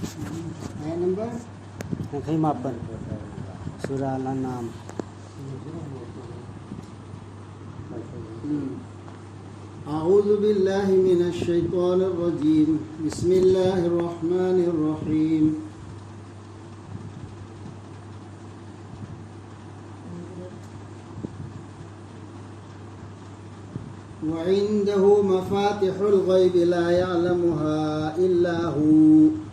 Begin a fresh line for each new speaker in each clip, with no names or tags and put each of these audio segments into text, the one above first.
आया number
Kay mapan surah Al-An'am.
أعوذ بالله من الشيطان الرجيم بسم الله الرحمن الرحيم وعنده مفاتح الغيب لا يعلمها إلا هو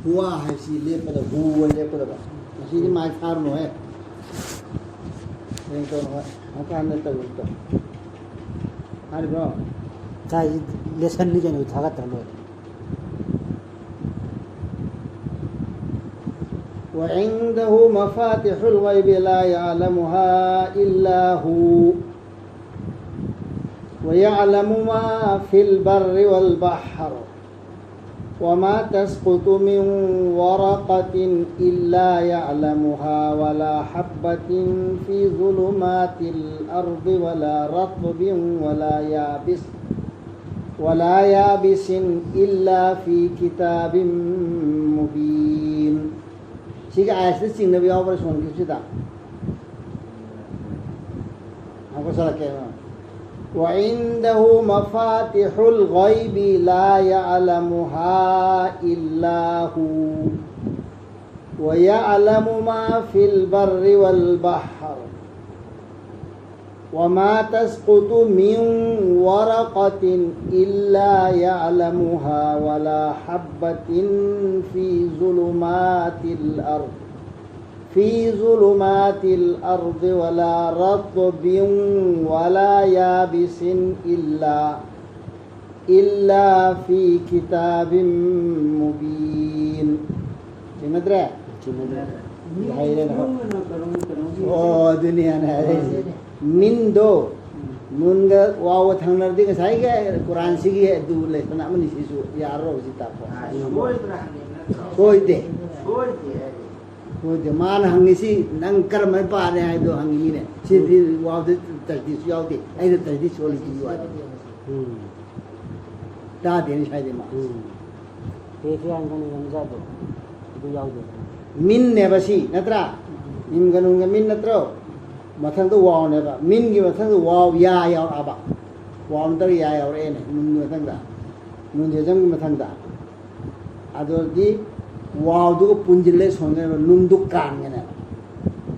हुआ है इसीलिए पर हुआ ले पर इसीलिए माय फार्म है ये तो हम का अंदर तक तो हर bro
Kay lesson ni janu thagat ralo.
وعنده مفاتح الغيب لا يعلمها إلا هو ويعلم ما في البر والبحر وما تسقط من ورقة إلا يعلمها ولا حبة في ظلمات الأرض ولا رطب ولا يابس إلا في كتاب مبين شيء عايز تسين نبي أول شون كذا أقول سلك وعنده مفاتح الغيب لا يعلمها إلا هو ويعلم ما في البر والبحر وما تسقط من ورقة إلا يعلمها ولا حبة في ظلمات الأرض ولا رطب ولا يابس إلا في كتاب مبين سمدرا दुनिया मिन दो मुन गा वाव थांनर दिग साइ गे कुरान सिगी है दु ले तना मनि सिसु यारो जिता कोई दे मान हंगिसी नंग कर मैं पारे है दो हंगी ने सिद्धि वाव दे तजदी सुयाव दे आई दे तजदी सोली की युवा ता देन शायद मा
Kaya angkan ni ramzado. Itu yaw do.
मिन ने बसी नत्रा मिन गनुंग मिन नत्रो मथंग तो वाव ने बा मिन की मथंग तो वाव या याव आबा वाव तर या याव रे ने नुन मथंग दा नुन जेजम की मथंग दा आदो दी वाव दु पुंजिले सोंगे नुन दु कान ने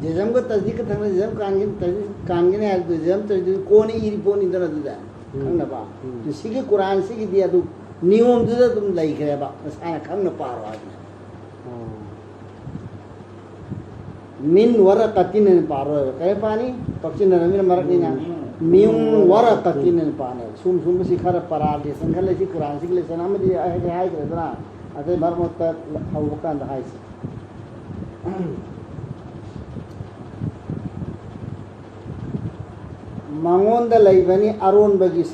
जेजम को तजदी का थंग जेजम कान ने आज दु जेजम तजदी कोनी इरी पोनी दर दु दा खंग ना बा तो सिगे कुरान सिगे दिया दु नियम दु तुम लाई करे बा साना खंग ना पार आज min waraqatin paro kay pani paksin na min marak ni na min waraqatin pane sum si khara parade sanghale si quran si le sanam di ai hai kredra ate marmot hawkan da hai mangonda laibani aron bagi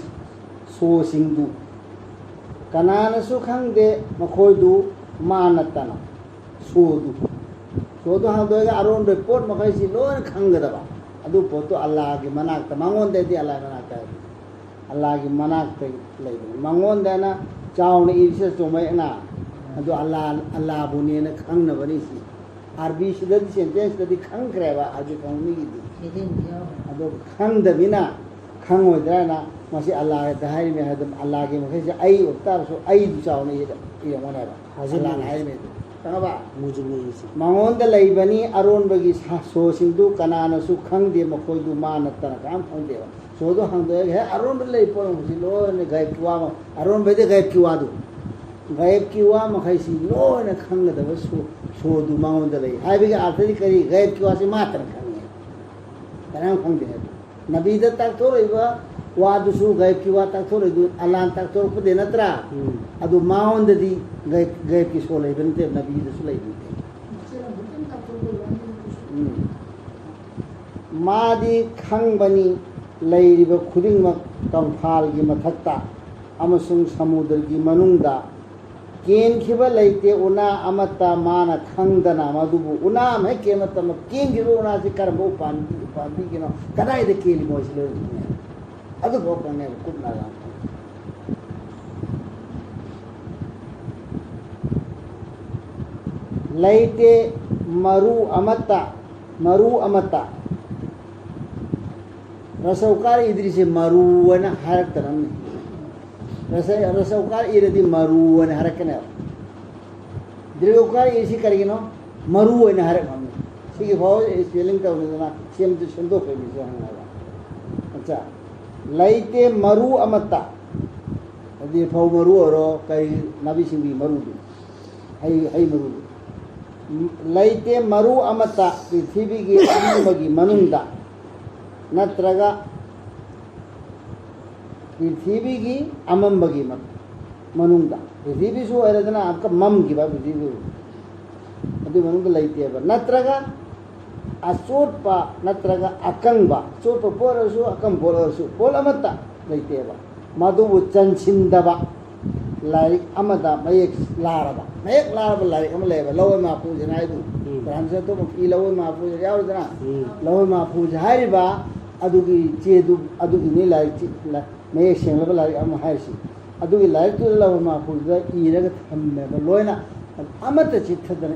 so singdu kanana su khangde makhoidu manatana sodu सोदो हाँ दोगे Aron report मकाई सी loan खंगदा बा अदु पोतो अल्लाह की मनाक त मांगोन दे दी अल्लाह मनाक है अल्लाह की मनाक ते ले मांगोन दे ना चाउन इसे चोमे ना अदु अल्लाह बुने ने खंग न बनी सी अरबी सिदद सेंटेंस दि खंग करेबा अदु खंग नी दी अदु खंग द बिना खंग होदरा ना मसी अल्लाह दहाई में है अल्लाह की मकाई से आई उतार सो आई चाउन ये मने बा अल्लाह हाई में तंगबा मंगोंद लैबनी अरोन बगी सो सिंदु कनाना सु खंगदे मखोइदु मान तना काम खंगदे सोदो हंदे है अरोन लै पोन सिलो ने गायब किवा अरोन बेदे गायब किवा मखै सि लो ने खंगदब सोदु मंगोंद लै हाइबे आर्थि करी गायब किवा से मात्र खंगे तना खंगदे नबी द तक थोरैबा वादुसु गायब किवा तक थोरैदु अलान तक थोर पदे नत्रा अदु माउंददी गायब की सोलै बनते नबी दसु लै मादी खंगबनी लैरिब खुदिंगमक कंफालगी मथक्ता अमसुंग समुद्रगी मनुंगदा केनखिबा लैते उना अमता माना खंगदना मदुबु उना मे केमतम केंगिबो उना से करबो पानी किनो कदाय दे केली मोइसले अदु बोकने कुना laite maru amata rasaukar idri se maru wana harak tanam rasaukar iradi maru wana harak kana dirukar isi karigino maru wana harak namni sigi bhaw spelling ta unna sem to shando pe bi jana acha laite maru amata adi bhaw maru oro kai nabi singbi maru hai maru laite maru amata prithivi gi amagi manunda natraga पृथ्वी की अमंबगी मत मनुंगा पृथ्वी सु अरदना आपका मम की बात पृथ्वी अभी मनुंगा लाइते है नत्रगा असोट पा नत्रगा अकंग बा सोट पा पोरसु अकंग पोरसु पोला मत्ता लाइते है मधु चंचिंदबा लाइक अमदा मयक लारबा लाइक अम लेबा लवे माफू जनाइदु फ्रांस तो ई लवे माफू यावदना लवे माफू हारिबा अदुगी चेदु अदुगी ने लाइक मैं शेंगलब लाइक अम हाइसी अदुगी लाइक तो लवे माफू दा ईरग थम्मेबा लोयना अमत चित्थदन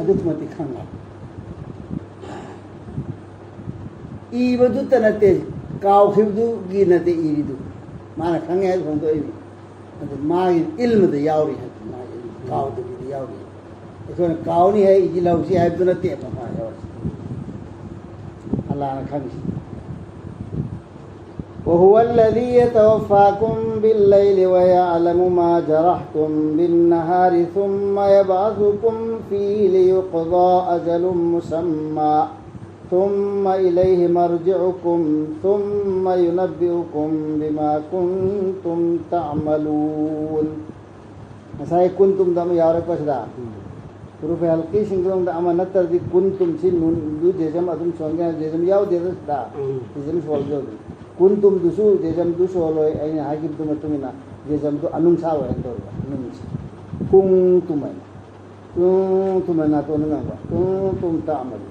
अदुमति खंगा ईबदु तनते कावखिबदु गी नते ईरिदु माना खंगे है फोन तो मागी इल्म द यावरी है मागी काव द यावरी इकोन काव नहीं है इजी लौसी है तो नते पमा यावरी अल्लाह ने खंगी وهو الذي يتوفاكم بالليل ويعلم ما جرحتم بالنهار ثم يبعثكم فيه ليقضى أجل مسمى ثم إليه مرجعكم ثم ينبئكم بما كنتم تعملون مساي كنتم دم يارك بسدا प्रूफ हल्की सिंगम द अमा नतर दि कुंतुम सिन नुन दु जेजम अदुम सोंगे जेजम याव देस दा जेजम सोल जो कुंतुम दुसु जेजम दु सोलोय आइना हागिब दु मतुमिना जेजम दु अनुम सा वे तो अनुम कुंग तुमना तो नंगा तुम तामल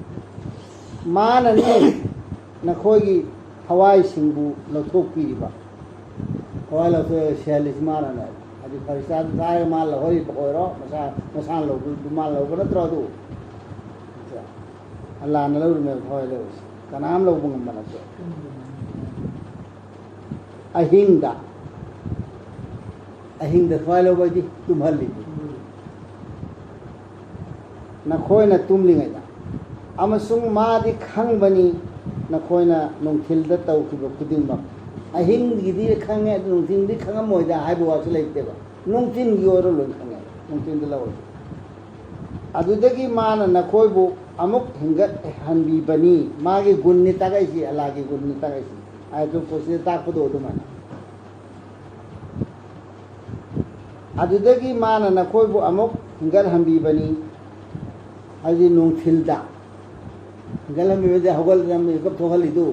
मानने नखोगी हवाई सिंबु लथोपीबा हवाई लथो शेलिस मारना अभी फरिसाद जाय माल होई पकोरो मसान लो माल लो नत्रो दु अल्लाह न लो में होय लो कनाम लो बुंगम बनतो अहिंदा होय लो बदी तुम हल्ली नखोयना तुमलिंगैदा अमसुंग मादी खंगबनी नखोयना नोंथिलदा तौखिबो खुदिंबा अहिंगिदी खंगे नोंथिंदी खंगमोयदा हाइबो वासु लेतेबा नोंथिंगी ओरो लोन खंगे नोंथिंदा लाव अदुदगी मान नखोयबो अमुक हिंगत हनबीबनी मागी गुन्नी तगाइसी अलागी गुन्नी तगाइसी आयतो कोसे ताकपदो दुमाना अदुदगी मान नखोयबो अमुक हिंगत हनबीबनी अजी नोंथिलदा गलम में दे हगल रम कब थोगली दो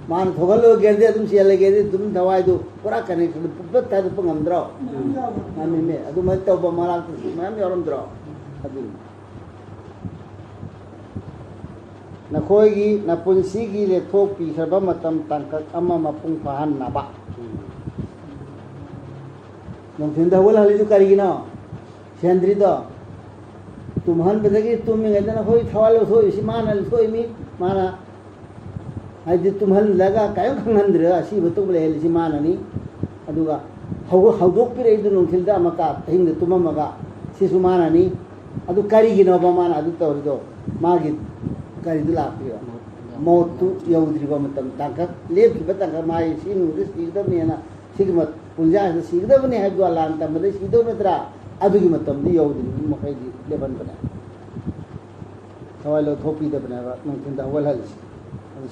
मान थोगलो गेदे तुम सियाले गेदे तुम दवाई दो पूरा कनेक्शन पुपत था तो पंगमद्रो मामी में अदु मत तो बमारा मैम योरमद्रो अदु नखोयगी नपुंसीगी ले थोक पी सरबा मतम तंकक अमा मपुंग फहन नबा नोंथिन दवल हली जो करिगिनो सेंद्री दो तुम्हान बदगी तुम में गदना होई थवालो सो इसी मानल सो इमी माना हाइदि तुम्हान लगा कायो खंगंद्र असी बतु बले इसी माननी अदुगा हौदोक पिरे इदु नोंथिलदा मका हिंद तुममगा सिसु माननी अदु करिगिनो बमान अदु तोरदो मागी करिदु लापियो मौतु यौद्रिबा मतम तांका लेपिबा तांका माई सिनु दिसदबनेना सिगमत पुंजा सिगदबने हाइदु अलान तमदे सिदो नत्रा अदुगी मतमदी यौद्रि मखैदी लेबन बना थवालो थोपी द बना नोंथिंदा हवल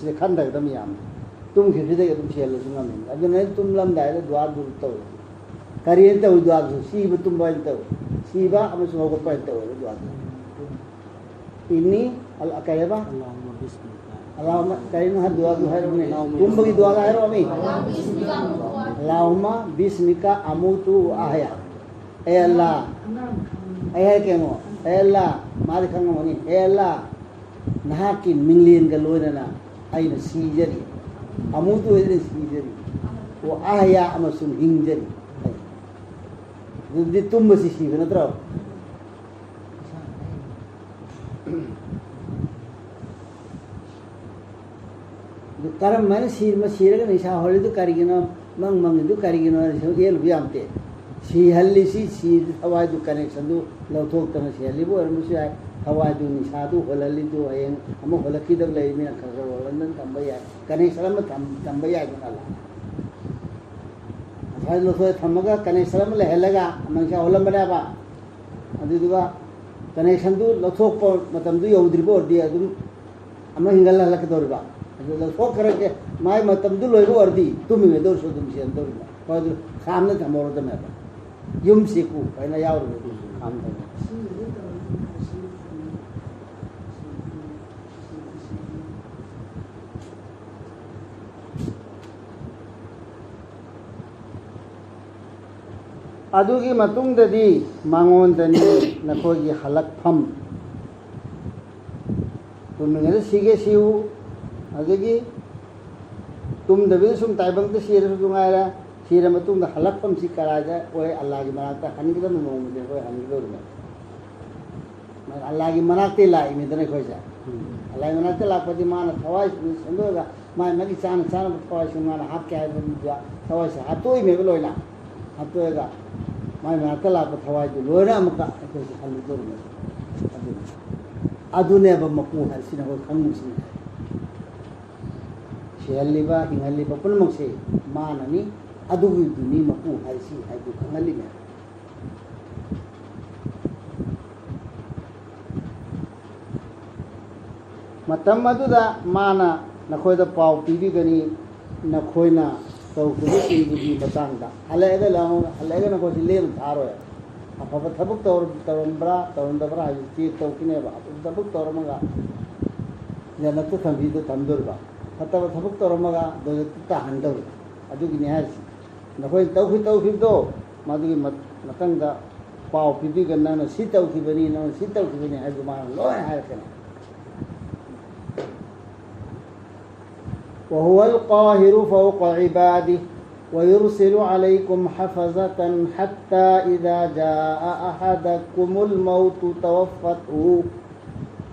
से खंदक दम याम तुम खिफिदे तुम सेल सुंगम अदु ने तुम लम दाय द्वार दुर तो करियन तो द्वार सीब तुम बाय तो सीबा अमसु होग पाय तो द्वार इन्नी अल अकयबा अल्लाहुम्मा करिन हा दुआ है ने तुम बगी दुआ है अमी अल्लाहुम्मा बिस्मिका अमूतु आहया ए अल्लाह ए केमो ए अल्लाह मादि खंगमोनी ए अल्लाह नहाकी मिंगलिन का लोयना आइना सीजरी अमूतु एदि सीजरी वो आहया अमसुन हिंजरी दुदि तुम बसी सीब नत्रो कर्म मैंने सीर में सीरग निशा होली तो करिगिनो मंग मंग तो करिगिनो येल भी आमते सी हल्ली सी हवाई दु कनेक्शन दु लौथोक तना सी हल्ली बो अरमुस याय हवाई दु निशा दु होलली दु हयें अमु होलकी दग लई मिना खर होलन तंबा याय कनेक्शन में तंबा याय गुनाला हाय लोथो थमगा कनेक्शन में लहलगा मंगसा होलम बनाबा अदुदुगा कनेक्शन दु लौथोक प मतम दु यौद्रिबो दि अदुम अम हिंगल हलकदोरबा लौथोक करके माय मतम दु लोइबो अर्दी तुमि में दोर सोदुम से अंदोरबा पादु खामने थमोरदमेबा युम सिकु हैना यावरबो खाम दे अदुगी मतुंगददी मांगोंदनी नखोगी हलकफम तुमने सिगे सिउ अदगी तुम दबे सुम ताइबंग ते सिर सुंगायरा सिर मतुंग द हलकफम सि कराजा ओय अल्लाह की मनाता हनगिदम नोंगदे ओय हनगिदोर मैं अल्लाह की मनाते लाई में दने खोजा अल्लाह की मनाते लापति मान थवाई संदोगा मैं नगी चान चान थवाई सुंगाना हाथ क्या है बुजा थवाई से हाथोई में लोइना हाथोएगा मैं मनाते लाप थवाई दु लोइना मका कोई हनगिदोर में अदुने ब मकू हरसिना हो खंगुसिन शेलिबा हिंगलिबा पुनमसे माननी अदुगी दुनी मकू हरसि हाइदु खंगलिने मतम अदुदा माना नखोयदा पाव पीबीगनी नखोयना तौखुबि सिंगुगी बतांगदा हलेगा लामो हलेगा नखोसि लेम थारोय अफब थबुक तौरम्ब्रा तौरंदब्रा हाइति तौकिनेबा थबुक तौरमगा जनत थंबीदो थंदुरबा फतब थबुक तौरमगा दोजता हंदर अदुगी नेहरसि नखोय तौखिदो मादुगी मतंगदा पाव पीबीगना न सि तौखिबनी न सि तौखिबनी हाइदु मा लोय हायकने وهو القاهر فوق عباده ويرسل عليكم حفظة حتى إذا جاء أحدكم الموت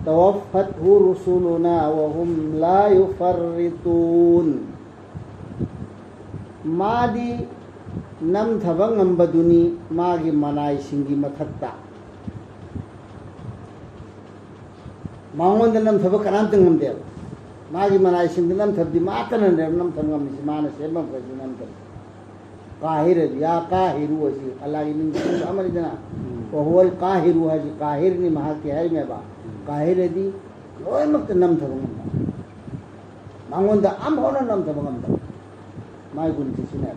توفته رسلنا وهم لا يفرطون مادي نم ثبنغم بدوني ماغي مناي سنگي مثكتا मांगोंद नम थब कनाम तंगम देव मागी मनाई सिंग नम थब दि मातन ने नम थंगम नि मान सेमम को नम थब काहिर या काहिरु असी अल्लाह की निंद अमर जना ओ हुवल काहिरु हजी काहिर नि महा के है में बा काहिर दी लोय मत नम थबंगम मांगोंद अम होन नम थबंगम माई गुन सिने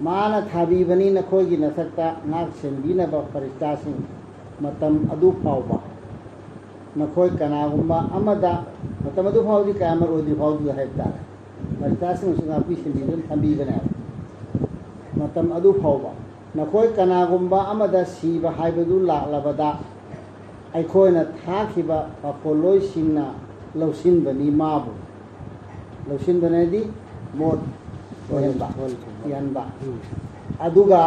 मान थाबीबनी नखोगी नसक्ता नाक सेंबीनब फरिस्तासिंग मतम अदु फावबा नखोय कनागुम्बा अमदा मतम अदु फावदी कामर ओदी फावदी हैता फरिस्तासिंग सुना पी सेंबीन थाबीबना मतम अदु फावबा नखोय कनागुम्बा अमदा सीबा हाइबदु लालबदा अखोयना थाखिबा पकोलोय सिंगना लौसिनबनी माबु लौसिनबनेदी मोद यानबा अदुगा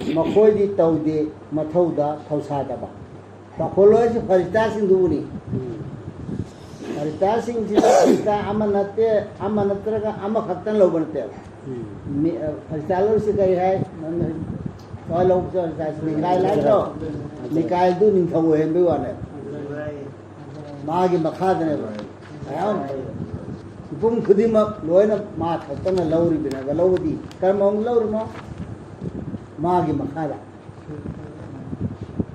मखोयदी तौदे मथौदा थौसादबा पखोलोय फरिस्ता सिंधुनी फरिस्ता सिंह फरिस्ता अमनत्रगा अमखतन लोबनते फरिस्ता लो से कही है तो लोग जो निकाय लाइतो निकाय दु निथौ हेंबे वाने मागी मखादने आयो पुम खुदिमक लोयना मा खतना लौरी बिना गलौदी कर्मों लौरनो मागी मखादा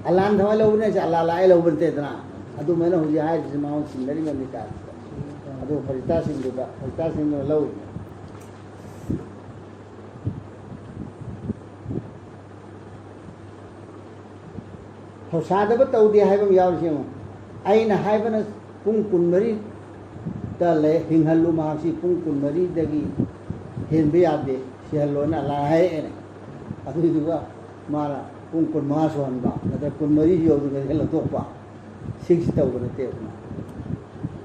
अलान थवा लौने से अल्लाह लाए लौबनते तना अदु मैंने हुजी हाय जिस माउ सिंदरी में निकाल अदु फरिस्ता सिंह लौ हो सादब तौदी हायबम यावसिम आइना हायबना पुम कुनमरी तले हिंगलु मासी पुंग कुनमरी दगी हेनबे यादे सिहलोना लाहे एने अदुदुगा मारा पुंग कुन मासो हनबा नदर कुनमरी योदु ने हेलो तोपा सिक्स तौबने तेना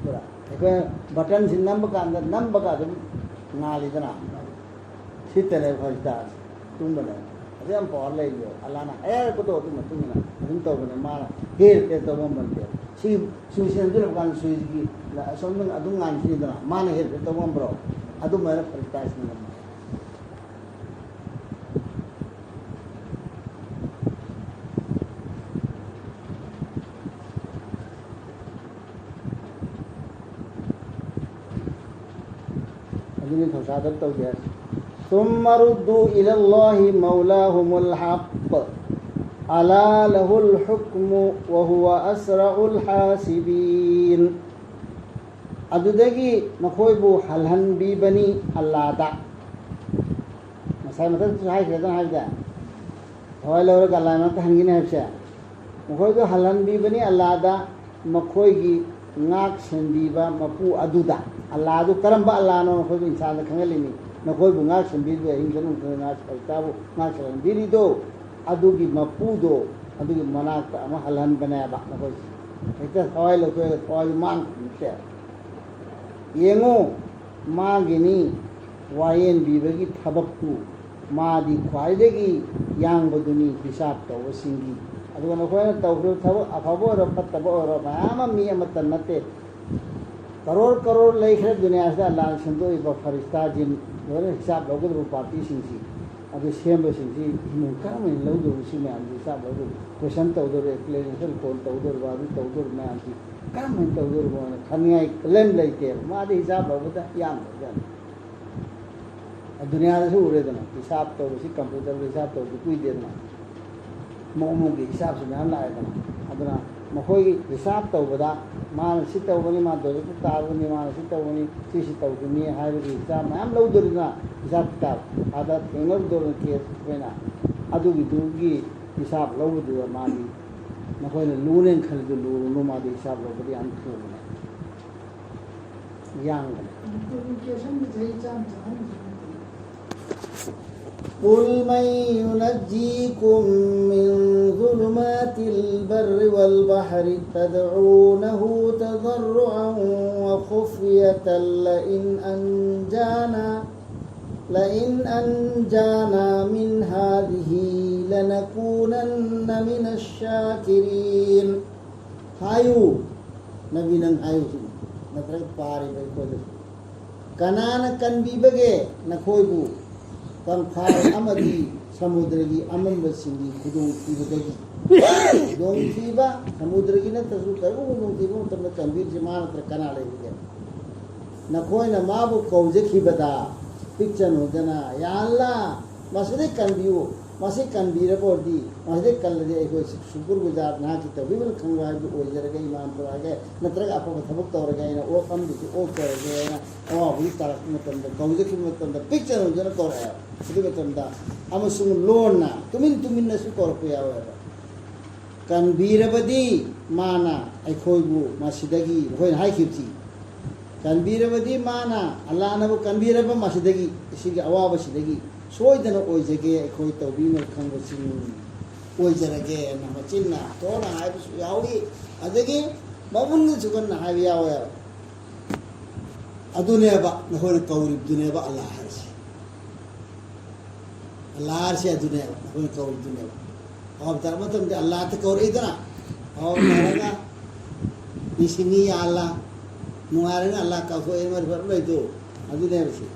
पुरा एके बटन सिन नंबर का अंदर नंबर का दम नालिदना सितले फरिस्ता तुम बने अदे हम पॉल ले लियो अल्लाह ना ए को तो तुम तुमना ꯁꯨꯝ ꯇꯧꯕꯅꯦ ꯃꯥꯅ ꯍꯦꯜ ꯇꯧꯕ ꯉꯝꯕ ꯁꯤ ꯁꯦꯝꯖꯤꯜꯂꯛꯄ ꯀꯥꯟꯗ ꯁꯨꯏꯒꯤ ꯑꯁꯣꯝꯗ ꯑꯗꯨꯝ ꯉꯥꯟꯈꯤꯗꯅ ꯃꯥꯅ ꯍꯦꯜ ꯇꯧꯕ ꯉꯝꯕ꯭ꯔꯣ ꯑꯗꯨꯃꯥꯏꯅ ꯄ꯭ꯔꯤꯇꯥꯏꯁꯅ ꯉꯝꯃꯦ أدوني ثوسادر توجيه ثم ردوا إلى الله مولاهم الحق ألا له الحكم وهو أسرع الحاسبين أدودجي مخويبو حلهن بيبني الله دا مساي مثلا تساعي كذا هذا هو لو رك الله ما تهنجين هبشة مخويبو حلهن بيبني الله دا مخويجي ngak sendiba mapu aduda Allah adu karamba Allah no ko insan khangalini na koi bu ngak sendiba hinjanu ngak tabu ngak sendiri do adugi mapu do adugi manak ama halan banaya ba na koi ita hawai lo ko hawai mang se yengo magini wayen bibagi thabaktu madi khwaidegi yang boduni hisab to singi अदुगा नखोयना तौब्रो थबो अफबो र फतबो र मामा मी अमतन नते करोड़ करोड़ लेखरे दुनिया से अल्लाह संतो इब फरिश्ता जिन दोरे हिसाब लोगो party सिंसी अदु same सिंसी मुका में लौदो उसी में हम हिसाब लोगो क्वेश्चन तौदो एक्सप्लेनेशन कोन तौदो बादु तौदो में आंती काम में तौदो बोन खनिया क्लेम लेते मादे हिसाब लोगो ता याम जान दुनिया से उरे दना हिसाब तो उसी कंप्यूटर हिसाब तो कोई देना मोमोगी हिसाब से मैं लाएगा अदना मखोई हिसाब तौबदा मान सित तौबनी मान दो ताबनी मान सित तौबनी सित तौबनी हाय बगी हिसाब मैं हम लौदरना हिसाब ताब आदा थेंगर दो केस बेना अदुगी दुगी हिसाब लौदु मादी मखोई ने लूनें खलदु लूनो मादी हिसाब लौबदी हम थोने यांग قل من ينجيكم من ظلمات البر والبحر تدعونه تضرعا وخفية لئن أنجانا من هذه لنكونن من الشاكرين هايو نبينا هايو نترك باري بيكود كنانا كان بيبغي نخويبو kan phai amadi samudragi amamba singi khudung tibadagi dong tiba samudragi na tasu taru dong tiba tamna kambir jimana trakana le ge na khoi na mabu kauje khibada picture no dana ya allah masde kanbiu masih kanbira bordi masde kallade ko syukur guzar na ki tabibul khangwa ju ojara ge iman pura ge natraga apa thabuk tawra ge na o kam di o tawra ge na o buli tarak matam da kauje khimatam da picture no jana tawra itu betul dah. Amasung lona, tumin nasi korpo ya wala. Kan birabadi mana aikoi bu masidagi, koi hai kipsi. Kan birabadi mana Allah na bu kan biraba masidagi, sigi awa masidagi. Soy dana oi jage aikoi taubi mal kang basing oi jarage na macin na. Tora hai bu yawi, adagi babun ni juga na hai yawa. Adunia ba na koi kaurib dunia ba Allah harus. Allah से दुनिया कोई कौर दुनिया और धर्म तुम दे अल्लाह तो कौर इतना और मेरा इसीनी अल्लाह मुआरे अल्लाह का कोई मर पर नहीं तो दुनिया से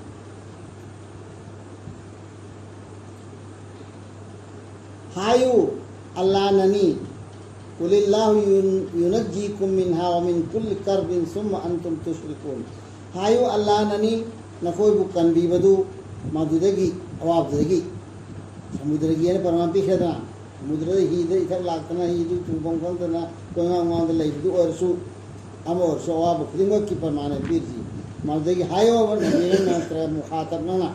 हायु अल्लाह ननी कुलिल्लाहु युनज्जीकुम मिन्हा व मिन कुल्लि कर्बिन सुम्मा अंतुम तुश्रिकून हायु अल्लाह ननी न कोई बुकन भी बदु मादुदेगी अवाब देगी समुद्र की है परमापी खेतना समुद्र ही दे इधर लागतना ही जो चुंबक करना कोई मांग ले दो और सु हम और सु आवाब खुदिंगो की परमाने पीर जी मादे की हाय ओवर ने मंत्र मुखातब ना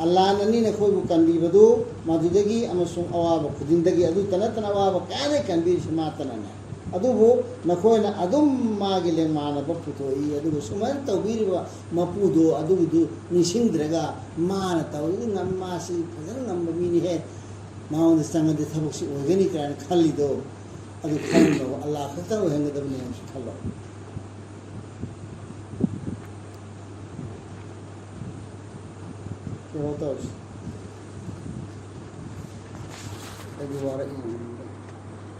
अल्लाह ननी ने कोई बुकन भी बदु मादे की हम सु आवाब खुदिंदगी अदु तना आवाब काने कन भी समातना ना अदुबो नखोयना अदुम मागिले माना बफुतोई अदुबो सुमन तौबीरबा मपुदो अदुबुदु निसिंद्रगा माना तौई नम्मासी फजन नम्म मिनी है माउंद संगदे थबसी ओगनी कान खलिदो अदु खलिदो अल्लाह खतर हेंगदबने हम खलो तो होता है अदु वारा